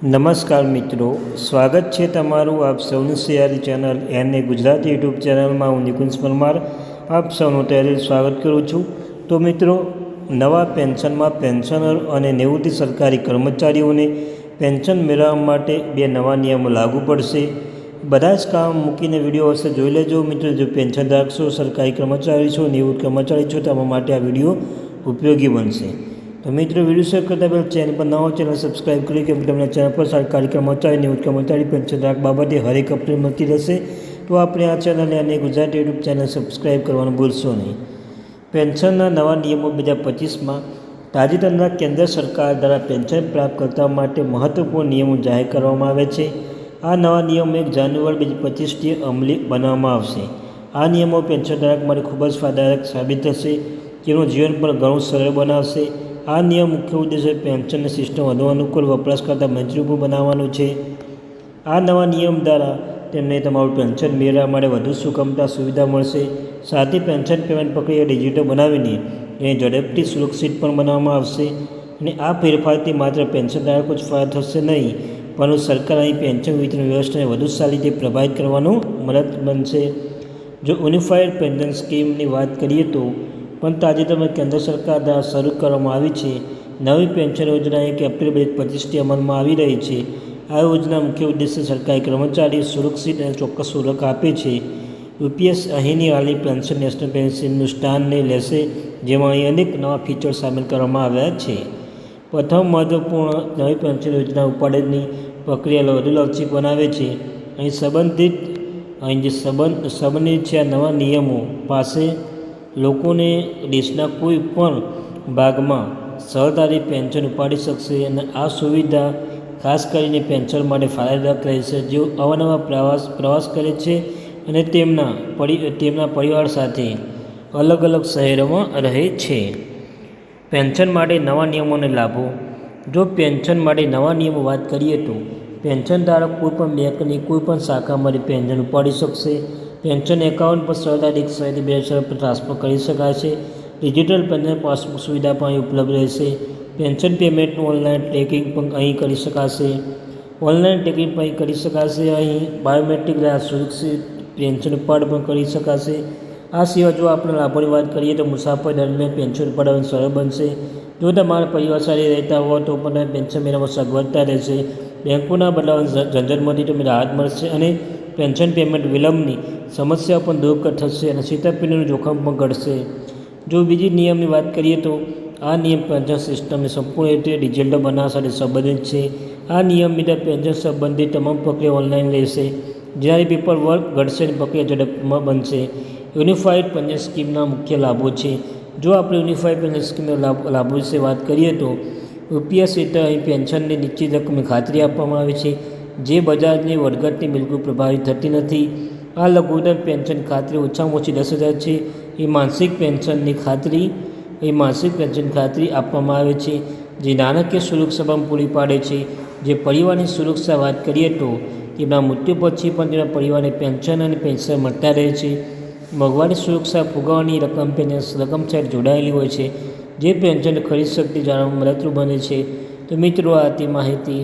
નમસ્કાર મિત્રો, સ્વાગત છે તમારું આપ સૌની સિયારી ચેનલ એને ગુજરાતી યુટ્યુબ ચેનલમાં. હું નિકુંજ પરમાર આપ સૌનું તહેરીર સ્વાગત કરું છું. તો મિત્રો, નવા પેન્શનમાં પેન્શનર અને નિવૃત્તિ સરકારી કર્મચારીઓને પેન્શન મેળવવા માટે બે નવા નિયમો લાગુ પડશે. બધા જ કામ મૂકીને વિડીયો હશે જોઈ લેજો મિત્રો. જો પેન્શન ધારક છો, સરકારી કર્મચારી છો, નિવૃત્ત કર્મચારી છો, તમારા માટે આ વિડીયો ઉપયોગી બનશે. તો મિત્રો, વિડીયો શેર કરતા પહેલાં ચેનલ પર નવો ચેનલ સબસ્ક્રાઈબ કરી કેમ તમને ચેનલ પર સરકારી કર્મચારી, નિવૃત્ત કર્મચારી, પેન્શન ધારક બાબતે હરેક અપડેટ મળતી રહેશે. તો આપણે આ ચેનલને અને ગુજરાતી યુટ્યુબ ચેનલ સબસ્ક્રાઈબ કરવાનું ભૂલશો નહીં. પેન્શનના નવા નિયમો 2025માં તાજેતરના કેન્દ્ર સરકાર દ્વારા પેન્શન પ્રાપ્ત કરતા માટે મહત્વપૂર્ણ નિયમો જાહેર કરવામાં આવે છે. આ નવા નિયમો 1 જાન્યુઆરી 2025થી અમલી બનાવવામાં આવશે. આ નિયમો પેન્શન ધારક માટે ખૂબ જ ફાયદાકારક સાબિત થશે. તેનું જીવન પણ ઘણું સરળ બનાવશે. આ નિયમ મુખ્ય ઉદ્દેશ્ય પેન્શન સિસ્ટમ વધુ અનુકૂળ, વપરાશકર્તા મંજૂરી બનાવવાનું છે. આ નવા નિયમ દ્વારા તેમને તમારું પેન્શન મેળવવા માટે વધુ સુગમતા સુવિધા મળશે. સાથે પેન્શન પેમેન્ટ પ્રક્રિયા ડિજિટલ બનાવીને એને ઝડપથી સુરક્ષિત પણ બનાવવામાં આવશે. અને આ ફેરફારથી માત્ર પેન્શન ધારકો જ ફાયદો થશે નહીં, પરંતુ સરકાર અહીં પેન્શન વિતરણ વ્યવસ્થાને વધુ સારી રીતે પ્રભાવિત કરવાનું મદદ બનશે. જો યુનિફાઈડ પેન્શન સ્કીમની વાત કરીએ તો પણ તાજેતરમાં કેન્દ્ર સરકાર દ્વારા શરૂ કરવામાં આવી છે. નવી પેન્શન યોજના 1 એપ્રિલ 2025થી અમલમાં આવી રહી છે. આ યોજના મુખ્ય ઉદ્દેશ્ય સરકારી કર્મચારીઓ સુરક્ષિત અને ચોક્કસ સુરક્ષા આપે છે. યુપીએસ અહીંની હાલની પેન્શન નેશનલ પેન્શનનું સ્થાનને લેશે, જેમાં અહીં અનેક નવા ફીચર સામેલ કરવામાં આવ્યા છે. પ્રથમ મહત્વપૂર્ણ, નવી પેન્શન યોજના ઉપાડની પ્રક્રિયા વધુ લવચીક બનાવે છે. અહીં જે સંબંધિત છે આ નવા નિયમો પાસે લોકોને દેશના કોઈ પણ ભાગમાં સરળતાથી પેન્શન ઉપાડી શકશે. અને આ સુવિધા ખાસ કરીને પેન્શન માટે ફાયદાકારક રહેશે જેઓ અવારનવાર પ્રવાસ કરે છે અને તેમના પરિવાર સાથે અલગ અલગ શહેરોમાં રહે છે. પેન્શન માટે નવા નિયમોને લાભો. જો પેન્શન માટે નવા નિયમો વાત કરીએ તો પેન્શન ધારક કોઈપણ બેંકની કોઈપણ શાખામાંથી પેન્શન ઉપાડી શકશે. પેન્શન એકાઉન્ટ પર સરળતાથી એક શહેરથી બીજા શહેર પર ટ્રાન્સફર કરી શકાય છે. ડિજિટલ પેન્શન પાસબુક સુવિધા પણ અહીં ઉપલબ્ધ રહેશે. પેન્શન પેમેન્ટનું ઓનલાઈન ટ્રેકિંગ પણ અહીં કરી શકાશે. અહીં બાયોમેટ્રિક દ્વારા સુરક્ષિત પેન્શન ઉપાડ પણ કરી શકાશે. આ સિવાય જો આપણે લાભોની વાત કરીએ તો મુસાફરી દરમિયાન પેન્શન ઉપાડવાનું સરળ બનશે. જો તમારા પરિવાર સાથે રહેતા હો તો પણ પેન્શન મેળવવામાં સગવડતા રહેશે. બેંકોના બદલાવની ઝંઝટમાંથી તમને રાહત મળશે અને પેન્શન પેમેન્ટ વિલંબની સમસ્યાઓ પણ દૂર થશે અને છેતરપિંડીનું જોખમ પણ ઘટશે. જો બીજી નિયમની વાત કરીએ તો આ નિયમ પેન્શન સિસ્ટમને સંપૂર્ણ રીતે ડિજિટલ બનાવવા સાથે સંબંધિત છે. આ નિયમ હેઠળ પેન્શન સંબંધિત તમામ પ્રક્રિયા ઓનલાઈન રહેશે, જેનાથી પેપર વર્ક ઘટશે અને પ્રક્રિયા ઝડપમાં બનશે. યુનિફાઈડ પેન્શન સ્કીમના મુખ્ય લાભો છે. જો આપણે યુનિફાઈડ પેન્શન સ્કીમના લાભો વિશે વાત કરીએ તો યુપીએસ હેઠળ અહીં પેન્શનની નિશ્ચિત રકમની ખાતરી આપવામાં આવે છે, જે બજારની વધઘટની બિલકુલ પ્રભાવિત થતી નથી. આ લઘુત્તમ પેન્શન ખાતરી ઓછામાં ઓછી 10,000 છે. એ માસિક પેન્શન ખાતરી આપવામાં આવે છે, જે નાણાકીય સુરક્ષા પણ પૂરી પાડે છે. જે પરિવારની સુરક્ષા વાત કરીએ તો તેમના મૃત્યુ પછી પણ તેમના પરિવારને પેન્શન અને પૈસા મળતા રહે છે. મોંઘવારી સુરક્ષા ફુગાવાની રકમ રકમ સાથે જોડાયેલી હોય છે, જે પેન્શન ખરીદ શક્તિ જાળવવામાં મદદરૂપ બને છે. તો મિત્રો, આ તે માહિતી